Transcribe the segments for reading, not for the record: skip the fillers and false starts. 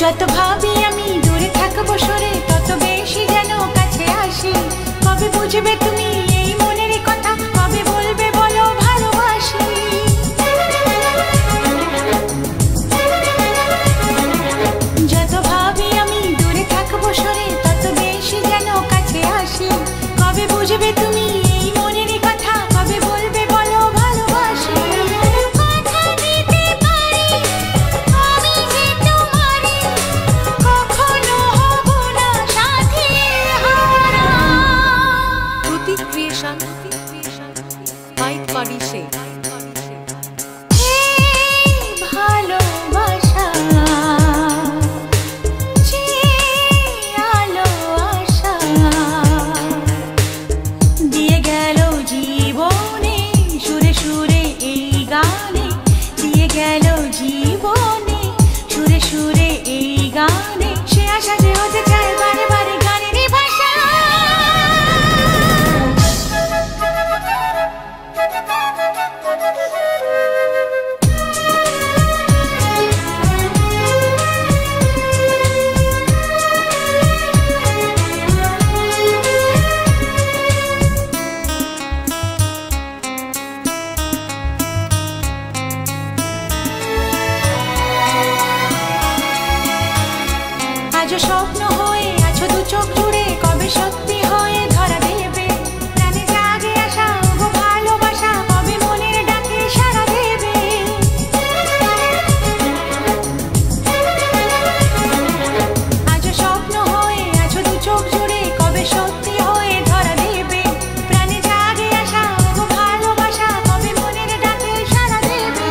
যত ভাবি আমি দূরে থাকবো সরে তত বেশি যেন কাছে আসি। কবে বুঝবে তুমি এই মনের কথা, কবে বলবে বলো ভালোবাসি। যত ভাবি আমি দূরে থাকবো সরে তত বেশি যেন কাছে আসি। কবে বুঝবে তুমি এই মনের কথা, কবে বলবে বলো ভালোবাসি। স্বপ্ন হয়ে আছো দু চোখ জুড়ে, কবে সত্যি হয়ে ধরা দেবে। প্রাণে জাগে আশা গো ভালোবাসা, কবে মনের ডাকে সাড়া দেবে। আজ স্বপ্ন হয়ে আছো দু চোখ জুড়ে, কবে সত্যি হয়ে ধরা দেবে। প্রাণে জাগে আশা গো ভালোবাসা, কবে মনের ডাকে সাড়া দেবে।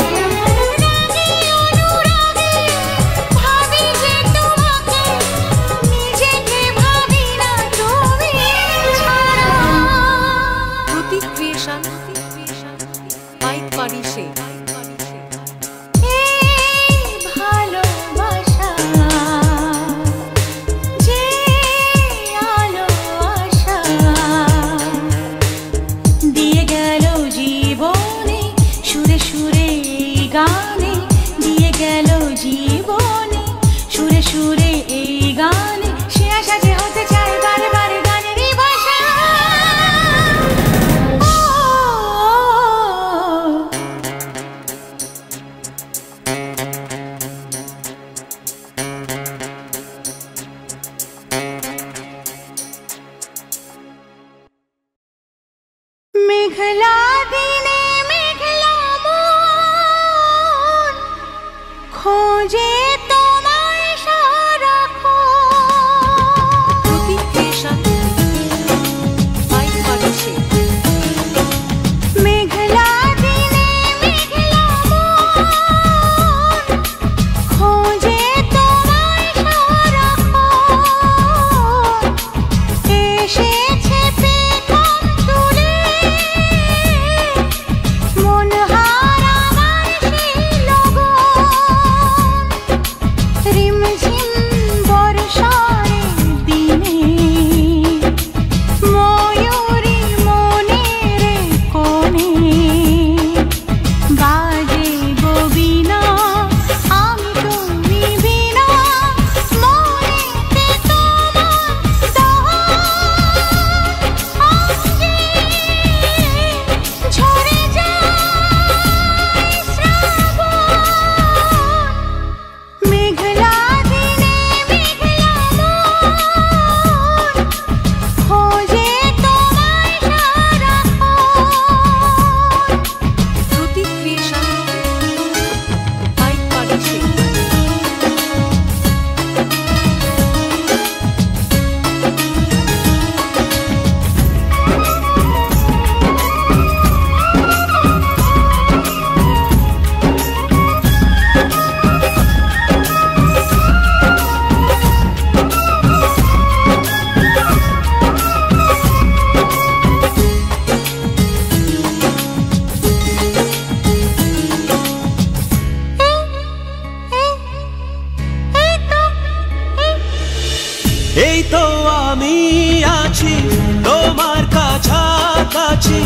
কাছাকাছি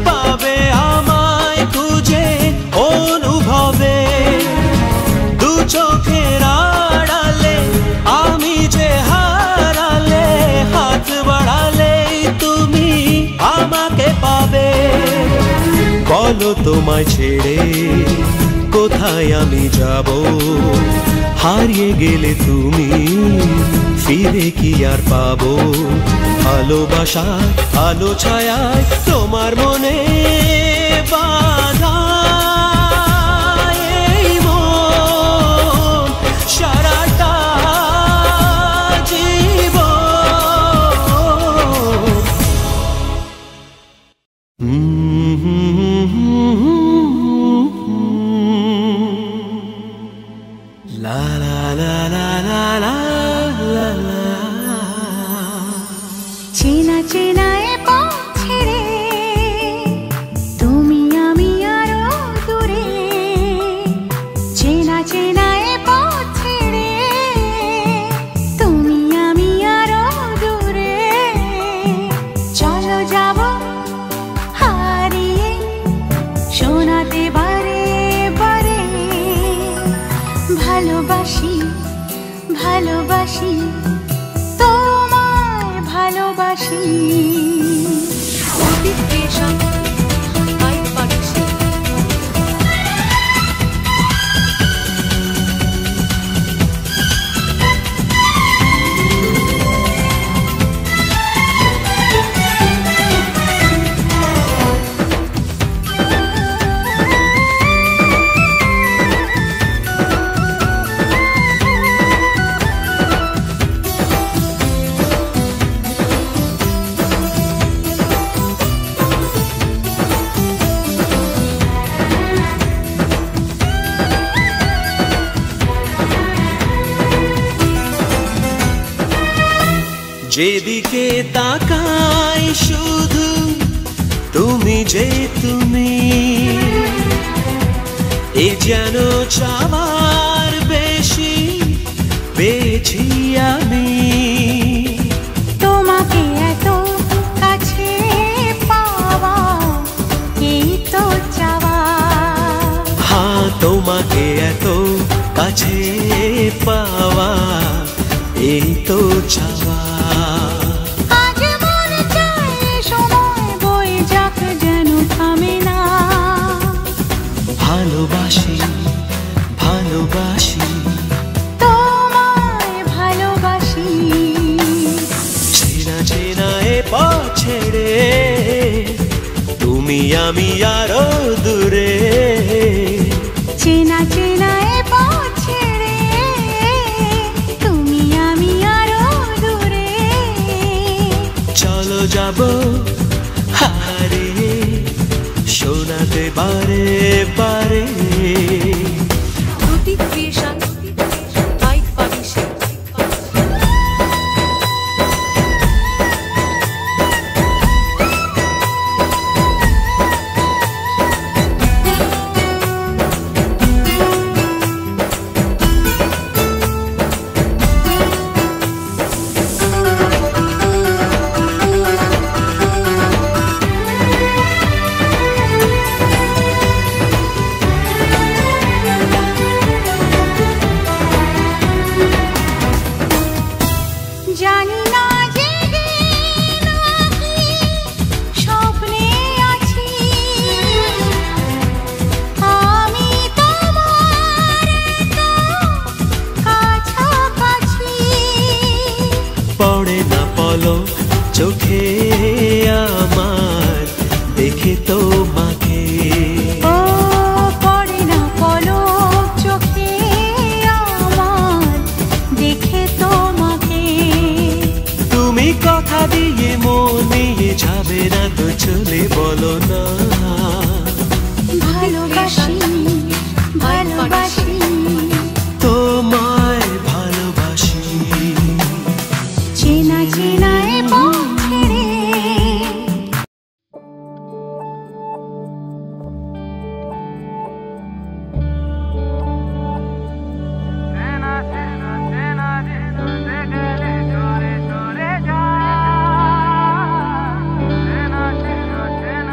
পাবে আমায় খুঁজে অনুভবে দু চোখের আড়ালে আমি যে হারালে হাত বাড়ালে তুমি আমাকে পাবে বলো তোমায় ছেড়ে কোথায় আমি যাব হারিয়ে গেলে তুমি ফিরে কি আর পাবো ভালোবাসা আলো ছায়ায় তোমার মনে বাঁধা এই মন সারাটা La la la la la la la la চেনা চেনা এ পথ ছেড়ে তুমি আমি আরো দূরে চেনা চেনা এ পথ ছেড়ে তুমি আমি আরো দূরে চলো যাব হারিয়ে শোনাতে বারে বারে ভালোবাসি ভালোবাসি তোমায় ভালোবাসি যেদিকে তাকাই শুধু তুমি যে তুমি এ যেন চাওয়ার বেশি পেয়েছি আমি তোমাকে এত কাছে পাওয়া এই তো চাওয়া হ্যাঁ তোমাকে এত কাছে পাওয়া এই তো চাওয়া আজ মনে চায় সময় বয়ে যাক যেন থামে না ভালোবাসি ভালোবাসি তোমায় ভালোবাসি চেনা চেনা এ পথ ছেড়ে তুমি আমি আরো দূরে চেনা চেনা এ পথ ছেড়ে তুমি আমি আরো দূরে চলো যাব হারিয়ে শোনাতে বারে বারে জানি না জেগে নাকি স্বপ্নে আছি আমি তোমার কাছাকাছি পড়ে না পলক চোখে আমার দেখে তোমাকে ও পড়ে না পলক চোখে আমার দেখে তোমাকে তুমি কথা দিয়ে মন নিয়ে যাবে না তো চলে বলো না ভালোবাসি ভালোবাসি তোমায় ভালোবাসি চেনা চেনা এ পথ ছেড়ে চেনা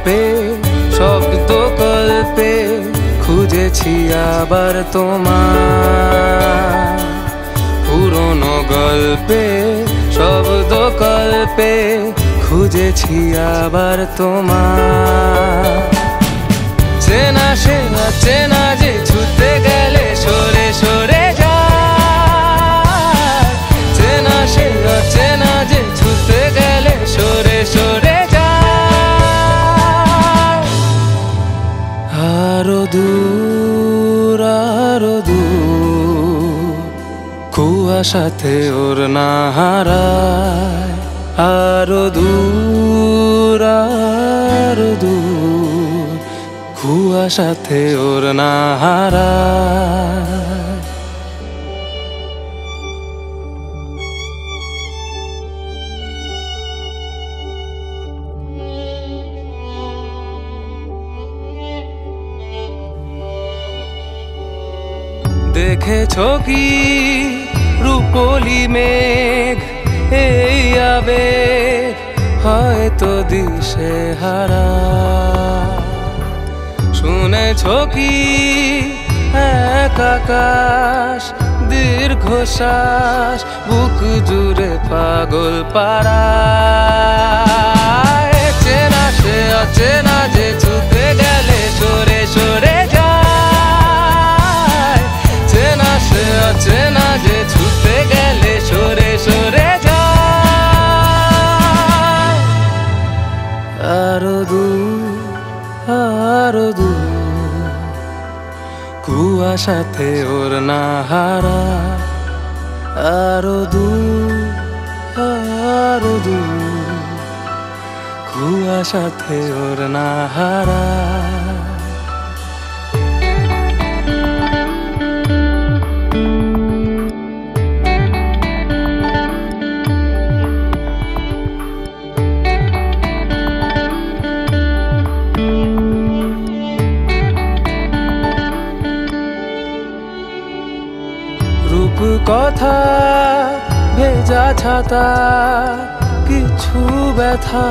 গল্পে শব্দ কল্পে খুঁজেছি আবার তোমার পুরনো গল্পে শব্দ কল্পে খুঁজেছি আবার তোমার চেনা সে চেনা যে ছুটে গেলে সরে সরে যায় চেনা সে চেনা যে ছুটে গেলে সরে সরে যায় আরো দূর কুয়াশাতে ওর না হারায় আরো দূর কুয়াশাতে ওর না হারায় দেখেছো কি রূপলি মেঘ এই আবেগ হয়তো দিশে হারা শুনেছো কি এক আকাশ দীর্ঘশ্বাস বুক জুড়ে পাগল পারা চেনা সে অচেনা যে ছুটে গেলে সরে সরে যায় চেনা সে অচেনা যে ছুটে গেলে সরে সরে যায় আরো দূর কুয়াশাতে ওর না হারা আরো দূর কুয়াশাতে ওর না হারা কথা ভেজা ছাতা কিছু ব্যথা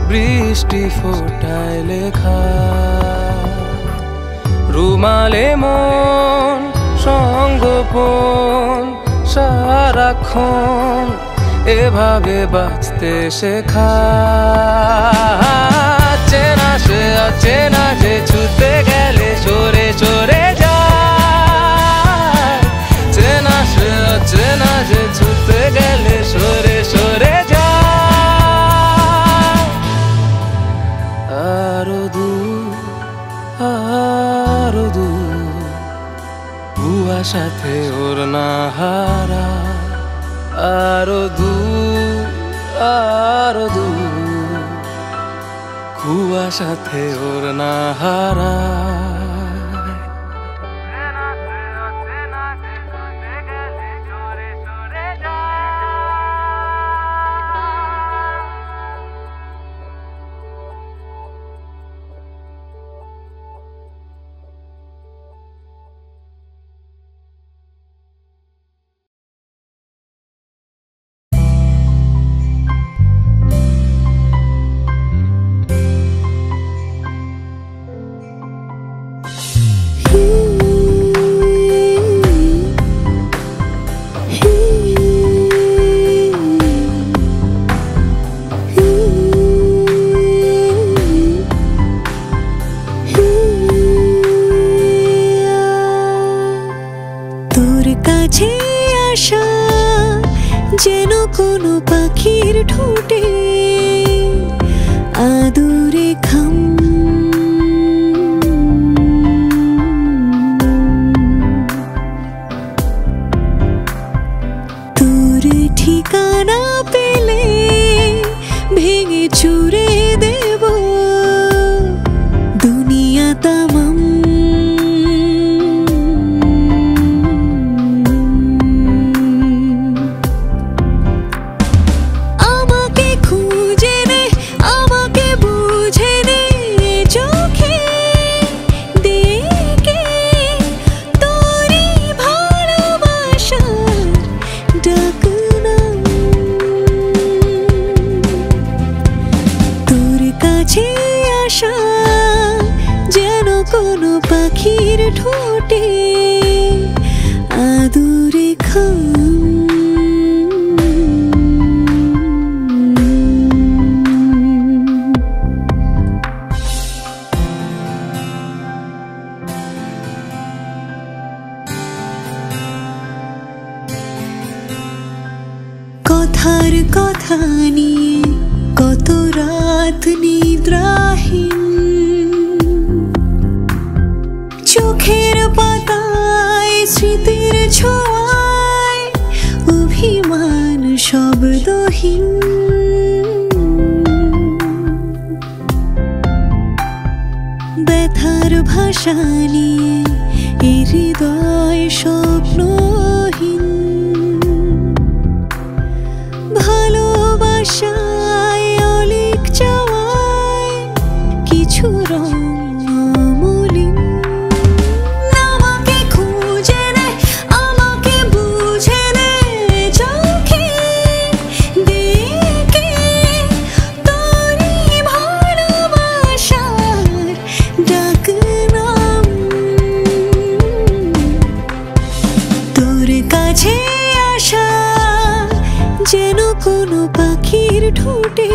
বৃষ্টি ফোটায় লেখা রুমালে মন সঙ্গোপন সারাক্ষণ এভাবে বাঁচতে শেখা চেনা সে অচেনা যে ছুটে গেলে সরে সরে যায় চেনা সে অচেনা যে ছুটে গেলে সরে সরে যায় আরো দূর কুয়াশাতে ওর না হারা আরো দূর কুয়াশাতে ওর না হারা যেন কোনো পাখির ঠোঁটে আদুরে খাম তোর ঠিকানা পেলে ভেঙে চুরে দেব দুনিয়া তামাম আমাকে খুঁজে নে আমাকে বুঝে নে ঠোঁটে আদুরে খাম। কথার কথা নিয়ে কত রাত নিদ্রাহীন, চোখের পাতায় স্মৃতির ছোঁয়ায় অভিমান শব্দহীন। ব্যথার ভাষা নিয়ে এ হৃদয় স্বপ্নহীন, ভালোবাসায় অলিক চাওয়ায় কিছু রং অমলিন। আমাকে খুঁজে নেয়, আমাকে বুঝে নেয় চোখে দেখে তোরই ভালোবাসার ডাকনাম। তোর কাছে আসা যেন কোনো পাখির ঠোঁটে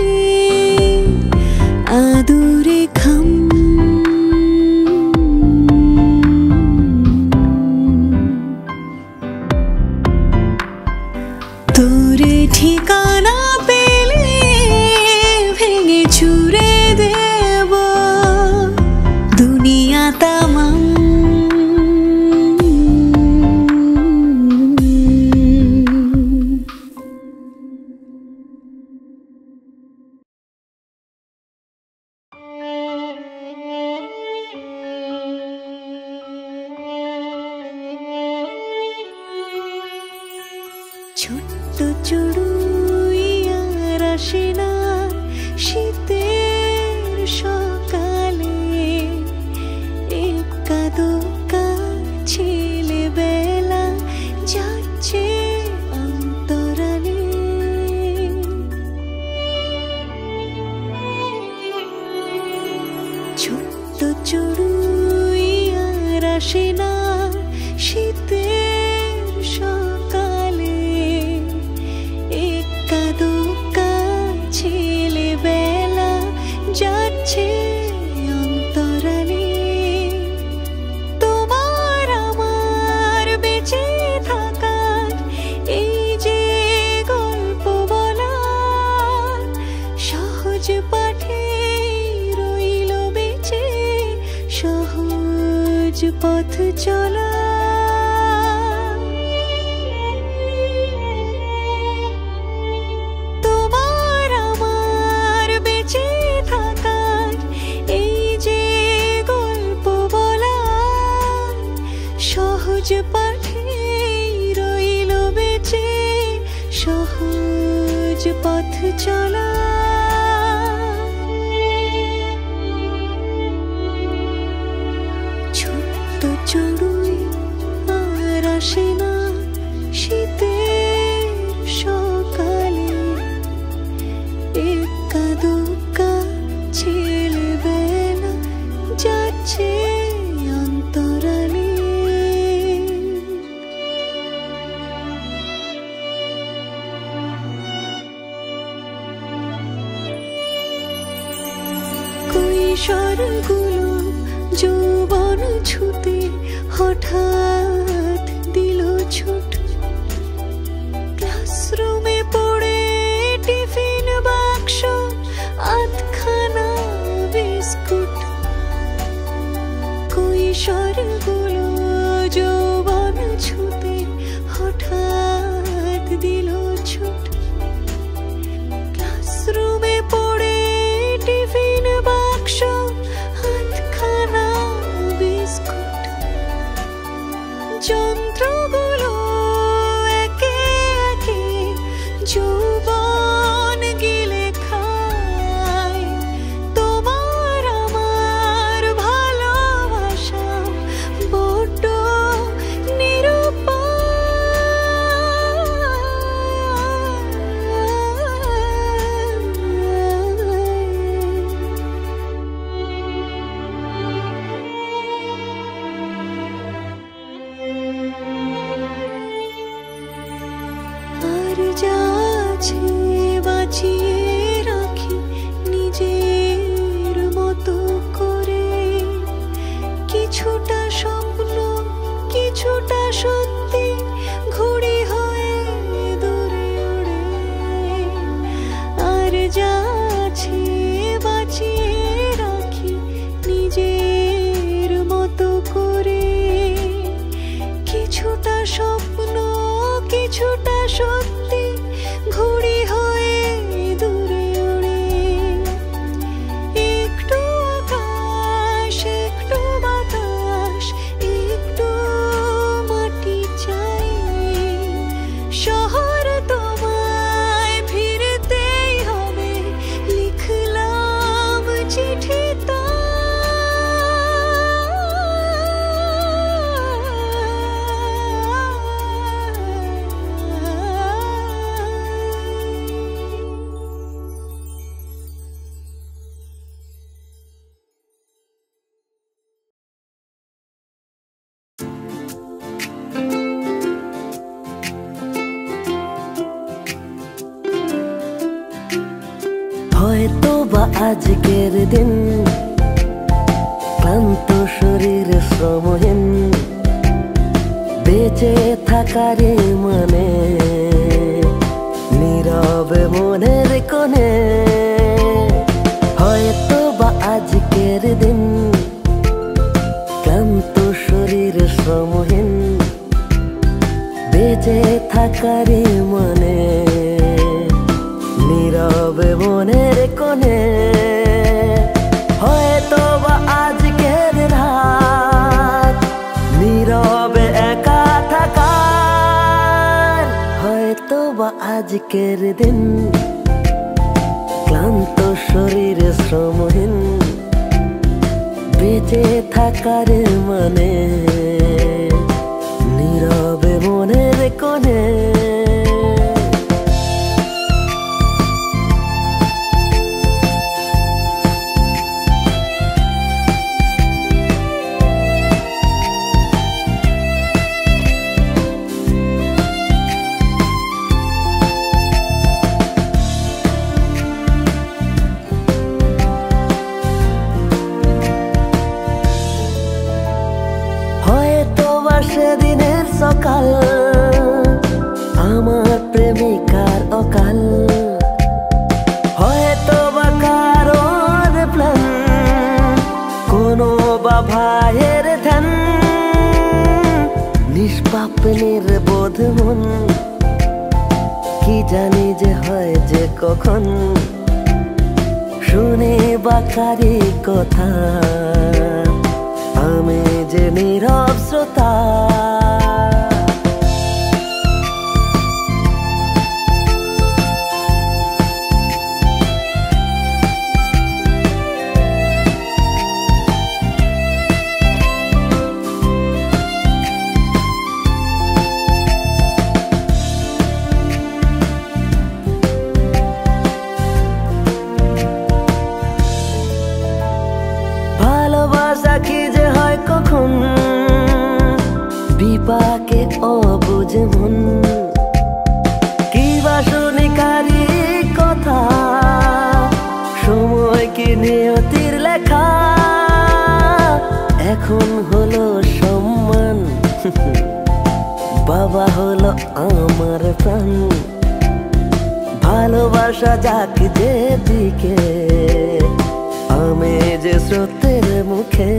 আদুরে খাম। তোরে ঠিকানা পেলে ভেঙে চুরে দেব দুনিয়া তামাম। ছোট্ট চড়ুই আর আসে না শীতের সকালে, একা দোকা ছেলেবেলা যাচ্ছে অন্তরালে। ছোট্ট চড়ুই আর আসে না শীতের সকালে, একা দোকা ছেলেবেলা যাচ্ছে অন্তরালে। তোমার আমার বেঁচে থাকার এই যে গল্প বলা, সহজ পাঠে রইল বেঁচে সহজ পথ চলা। তোমার আমার বেঁচে থাকার এই যে গল্প বলা, সহজ পাঠে রইল বেঁচে সহজ পথ চলা। ছোট্ট চড়ুই আর আসে না শীতের সকালে, একা দোকা ছেলেবেলা যাচ্ছে অন্তরালে। কৈশোরগুলো যৌবন ছুতে হঠাৎ দিল ছুট, ক্লাসরুমে পড়ে টিফিন বাক্স আধখানা বিস্কুট। কৈশোরগুলো যৌবন ছুতে হঠাৎ দিল ছুট, ক্লাসরুমে পড়ে টিফিন বাক্স আধখানা বিস্কুট। যন্ত্রগুলো একে একে যৌবন গিলে খায়, তোমার আমার ভালোবাসা বড্ড নিরুপায়। বা আজকের দিন ক্লান্ত শরীর শ্রমহীন বেঁচে থাকারে মানে নীরবে মনের কোণে হয়তো বা আজকের দিন ক্লান্ত শরীর শ্রমহীন বেঁচে থাকারে মানে নীরবে মনের কোণে হয়তো বা আজকের রাত নীরবে একা থাকার হয়তো বা আজকের দিন ক্লান্ত শরীর শ্রমহীন বেঁচে থাকার মানে নীরবে মনের কোণে সেদিনের সকাল আমার প্রেমিকার অকাল হয়তো বা কারোর প্ল্যান কোনো বা ভাইয়ের ধ্যান নিষ্পাপ নির্বোধ মন কি জানি যে হয় যে কখন শুনে বা কারি কথা আমি যে নীরব শ্রোতা ভালোবাসা কি যে হয় কখন বিপাকে অবুঝে মন কি বা শুনি কারি কথা সময় কি নিয়তির লেখা এখন হলো সম্মান বাবা হলো আমার প্রাণ ভালোবাসা যাক যেদিকে আমি যে স্রোতের মুখে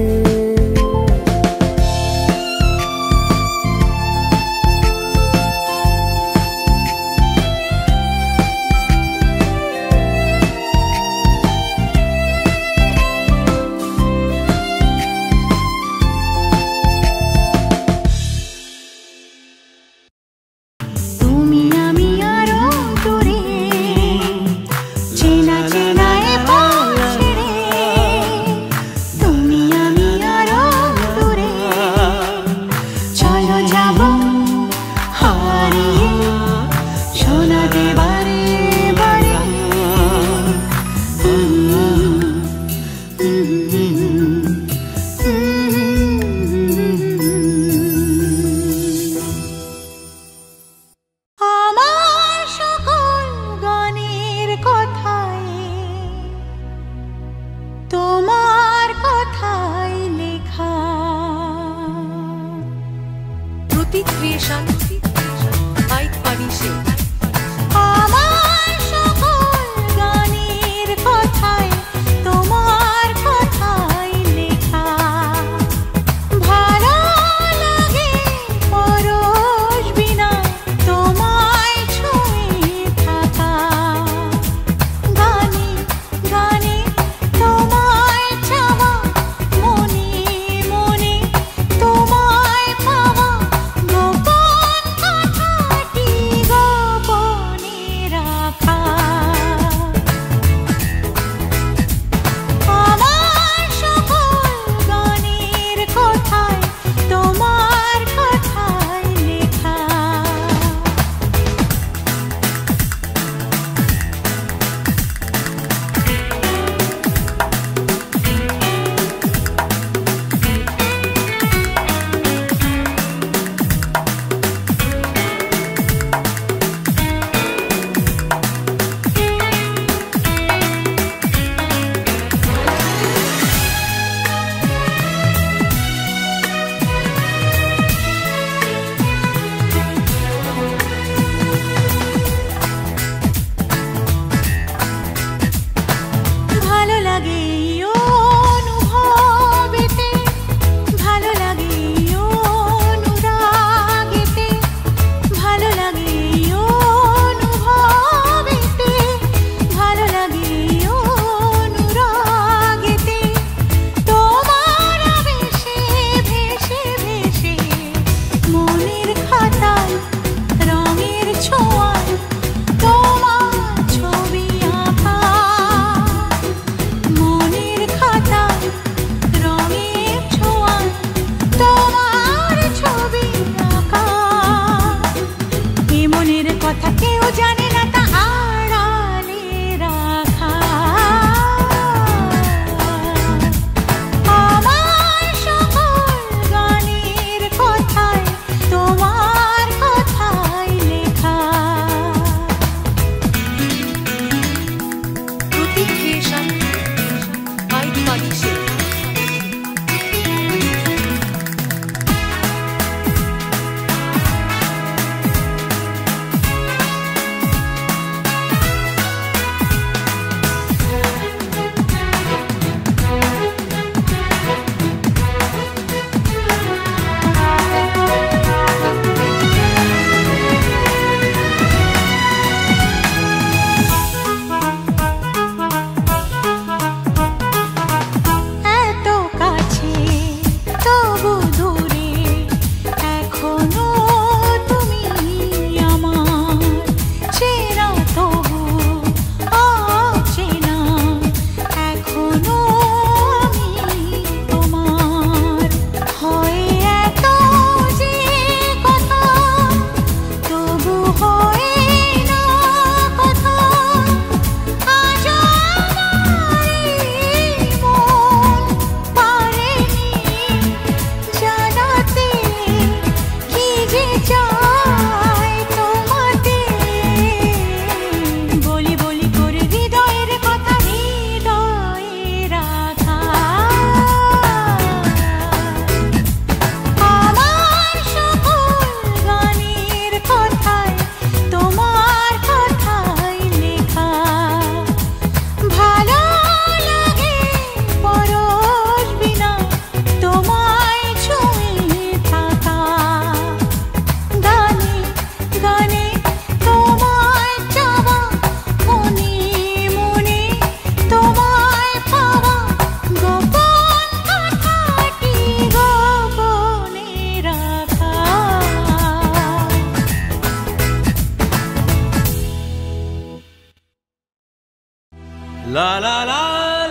La la la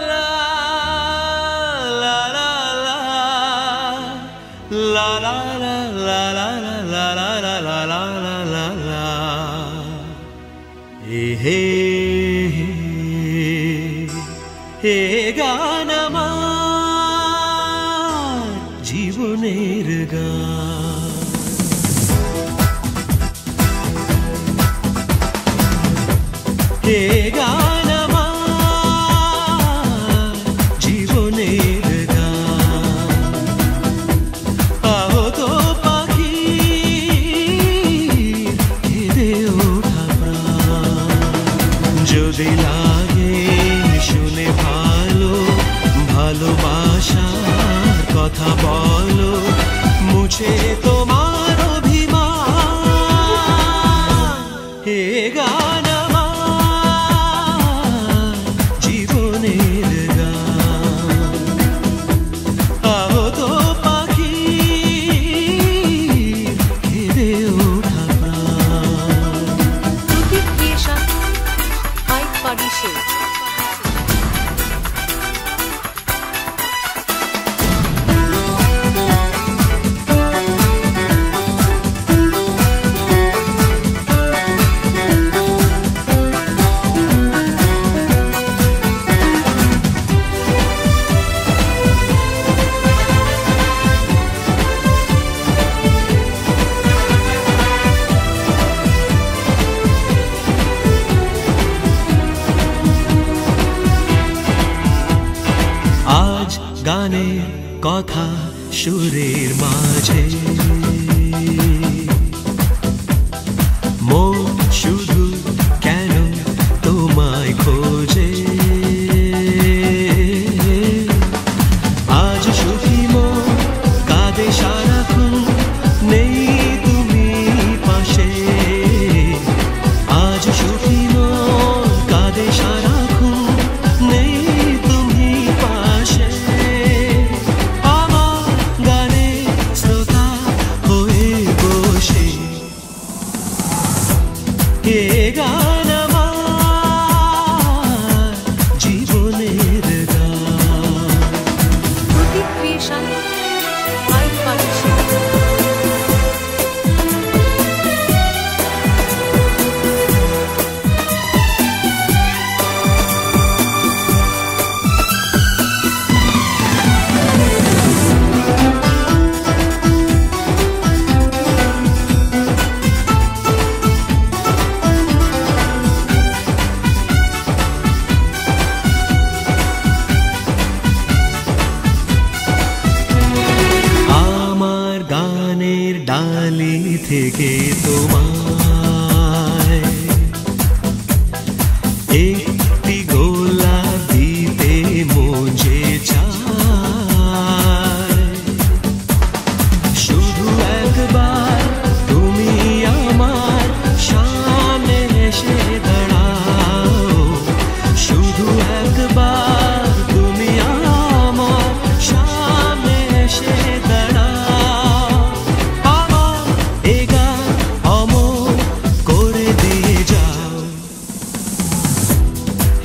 la la la la la la la la la la la la la la la la. Hey hey গান আমার জীবনের গান হে গান আমার জীবনের গান আহত পাখি কেঁদে ওঠা প্রাণ যদি লাগে শুনে ভালো ভালোবাসার কথা বলো মুছে তোমার অভিমান হে গান আমার জীবনের গান আহত পাখি কেঁদে ওঠা প্রাণ প্রতীক ক্রিয়েশন ফাইভ পারিশে আজ গানের কথা সুরের মাঝে মন শুধু কেন তোমায় খোঁজে আজ সুখী মন কাঁদে সারাক্ষণ নেই তুমি পাশে আজ সুখী মন কাঁদে সারাক্ষণ নেই তুমি পাশে আমার গানে শ্রোতা হয়ে বসে কে গান আমার জীবনের গান প্রতীক ক্রিয়েশন ফাইভ পারিশে আমার গানের ডালি থেকে তোমায় একটি গোলাপ দিতে মজে চায় শুধু একবার তুমি আমার সামনে এসে দাঁড়াও শুধু একবার তুমি আমার সামনে এসে দাঁড়াও আমার এ গান অমর করে দিয়ে যাও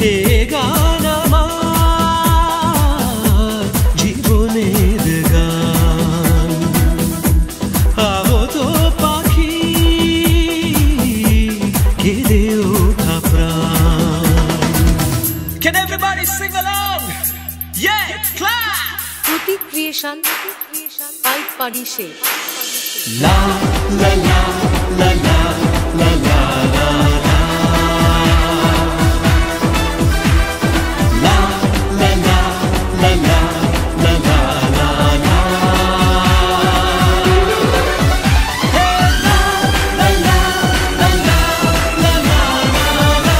হে গান আমার জীবনের গান আহত পাখি কেঁদে ওঠা প্রাণ Can everybody sing along? Yeah, clap! Prateek creation five পারিশে La la la la la la la la la La la la la la la la la la Hey la la la la la la la la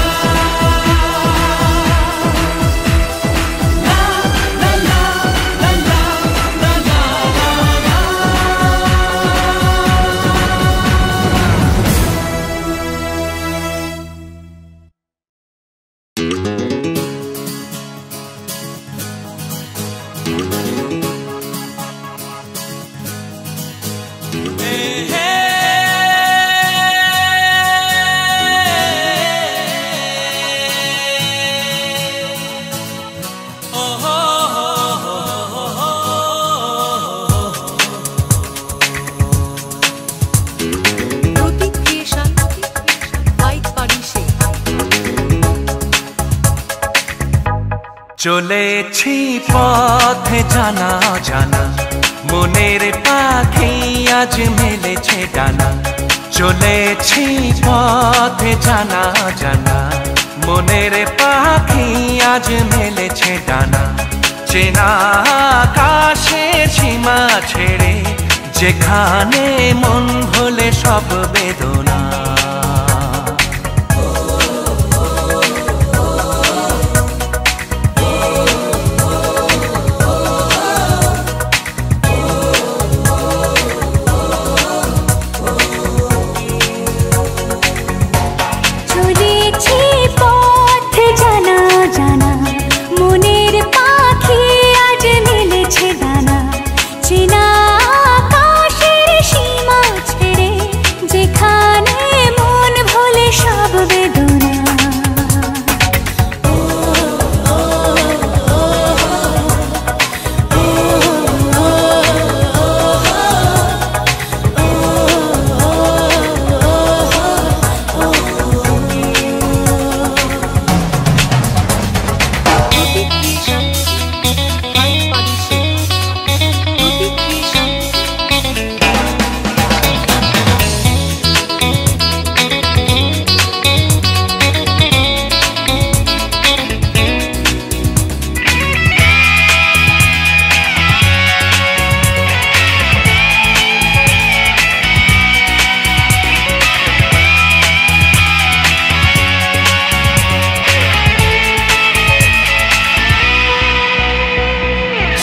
La la la la la la la la la চলেছি পথে জানা জানা, মনের পাখি আজ মেলেছে ডানা। চলেছি পথে জানা জানা, মনের পাখি আজ মেলেছে ডানা। চেনা আকাশের সীমা ছেড়ে, যেখানে মন ভোলে সব বেদনা।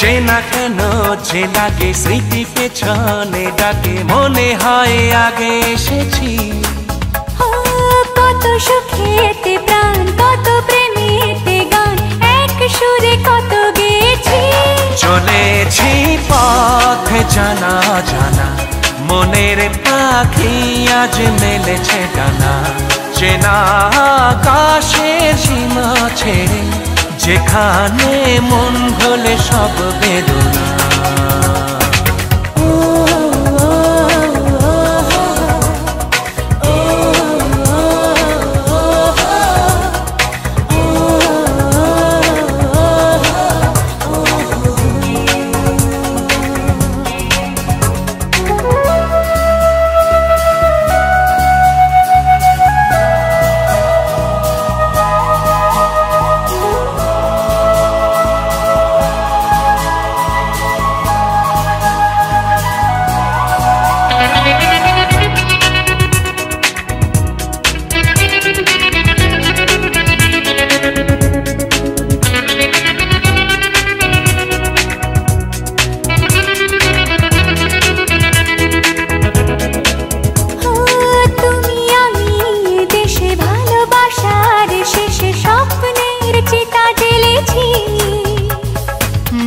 চেনা কেন যে লাগে, স্মৃতি পেছনে ডাকে, মনে হয় আগে এসেছি। কত সুখেতে প্রাণ, কত প্রেমেতে গান, এক সুরে কত গেছি। চলেছি পথে জানা জানা, মনের পাখি আজ মেলেছে ডানা। চেনা আকাশের সীমা ছেড়ে, যেখানে মন ভোলে সব বেদনা।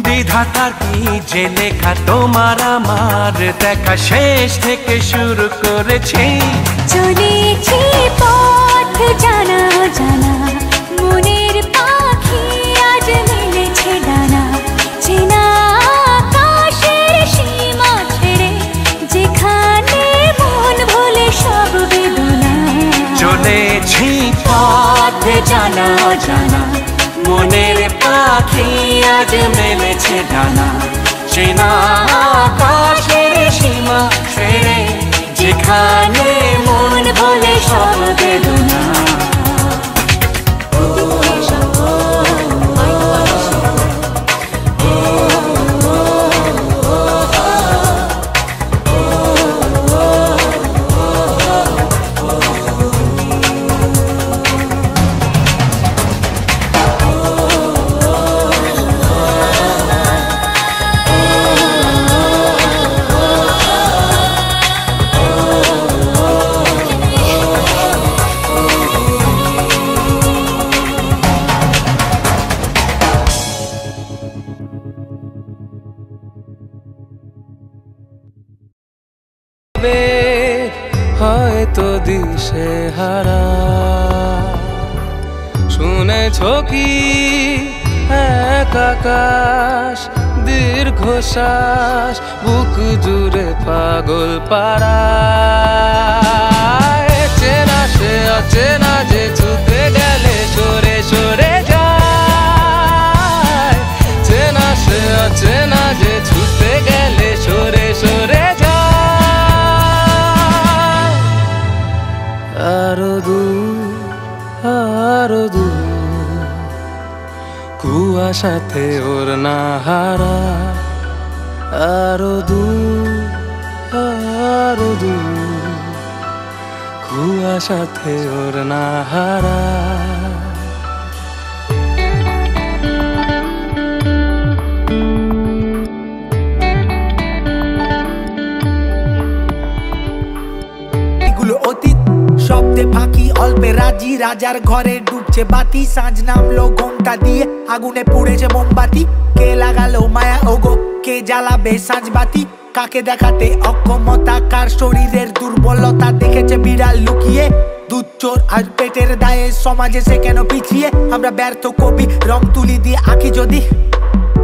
বিধাতার কি যে লেখা, তোমার আমার দেখা, শেষ থেকে শুরু করেছি। চলেছি পথ জানা জানা, মনের পাখি আজ মেলেছে ডানা। চেনা আকাশের সীমা ছেড়ে, যেখানে মন ভোলে সব বেদনা। চলেছি পথে জানা জানা, মনের পাখি আজ মেলেছে ডানা। চেনা আকাশের সীমা ছেড়ে, যেখানে মন ভোলে সব বেদনা। হয়তো দিশে হারা, শুনেছ কি এক আকাশ, দীর্ঘশ্বাস, বুক জুড়ে পাগল পারা। চেনা সে অচেনা যে ছুতে গেলে সরে সরে যায়। কুয়াশাতে ওর না হারা, আরো দূর আরো দূর, কুয়াশাতে ওর না হারা। অতীত শব্দে ফাঁকি অল্পে রাজি, রাজার ঘরে ডুবছে বাতি, সাঁঝ নামলো ঘোমটা দিয়ে আগুনে পুড়েছে মোমবাতি। কে লাগালো মায়া ওগো, কে জ্বালাবে সাঁঝ বাতি? কাকে দেখাতে অক্ষমতা, কার শরীরের দুর্বলতা দেখেছে বিড়াল লুকিয়ে? দুধ চোর আর পেটের দায়ে সমাজে সে কেন পিছিয়ে? আমরা ব্যর্থ কবি রং তুলি দিয়ে আঁকি যদি,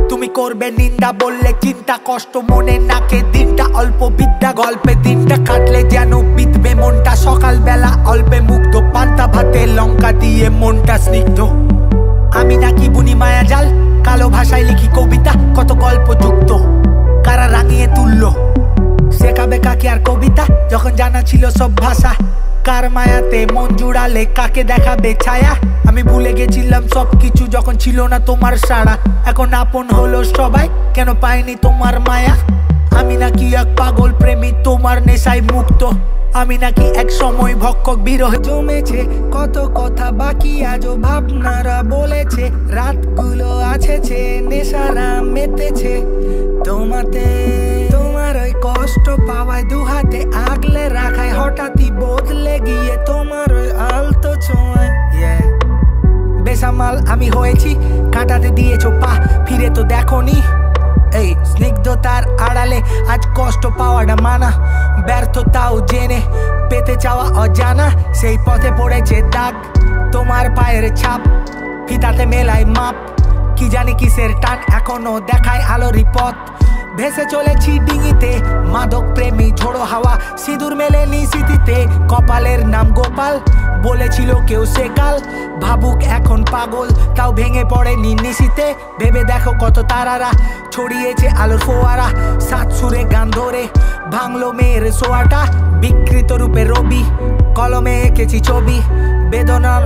তুমি করবে নিন্দা বললে চিন্তা, কষ্ট মনে নাকে দিনটা অল্প বিদ্যা, গল্পে দিনটা কাটলে যেন বিধবে মনটা। সকালবেলা অল্পে মুগ্ধ, পান্তা ভাতে লঙ্কা দিয়ে মনটা স্নিগ্ধ। আমি নাকি বুনি মায়া জাল, কালো ভাষায় লিখি কবিতা, কত গল্প যুক্ত, কারা রাঙিয়ে তুললো শেখাবে কাকে আর কবিতা, যখন জানা ছিল সব ভাষা। কার মায়াতে মন জুড়ালে কাকে দেখাবে ছায়া? আমি ভুলে গেছিলাম সবকিছু যখন ছিল না তোমার সাড়া। এখন আপন হলো সবাই, কেন পাইনি তোমার মায়া? আমি নাকি এক পাগল প্রেমী, তোমার নেশায় মুক্ত। আমি নাকি এক সময় ভক্ষক, বিরহ জমেছে কত কথা বাকি, আজও ভাবনারা বলেছে রাতগুলো আছেছে, নেশারা মেতেছে তোমাতে। তোমার ওই কষ্ট পাওয়ায় দুহাতে আগলে রাখায়, হঠাৎই বদলে গিয়ে তোমার ওই আলতো ছোঁয়ায়। বেসামাল আমি হয়েছি, কাটাতে দিয়েছো পা, ফিরে তো দেখোনি। এই স্নিগ্ধতার আড়ালে আজ কষ্ট পাওয়াটা মানা, ব্যর্থতাও জেনে পেতে চাওয়া অজানা। সেই পথে পড়েছে দাগ, তোমার পায়ের ছাপ, ফিতাতে মেলায় মাপ। কি জানি কিসের টান, এখনো দেখায় আলোরই পথ। ভেসে চলেছি ডিঙিতে মাদক প্রেমী ঝোড়ো হাওয়া, সিঁদুর মেলেনি স্মৃতিতে, কপালের নাম গোপাল। বলেছিল কেউ সেকাল ভাবুক এখন পাগল, তাও ভেঙে পড়েনি নিশিতে। ভেবে দেখো কত তারারা ছড়িয়েছে আলোর ফোয়ারা, সাত সুরে গান ধরে ভাঙলো মেয়ের সোয়াটা। বিকৃত রূপে রবি, কলমে এঁকেছি ছবি বেদনার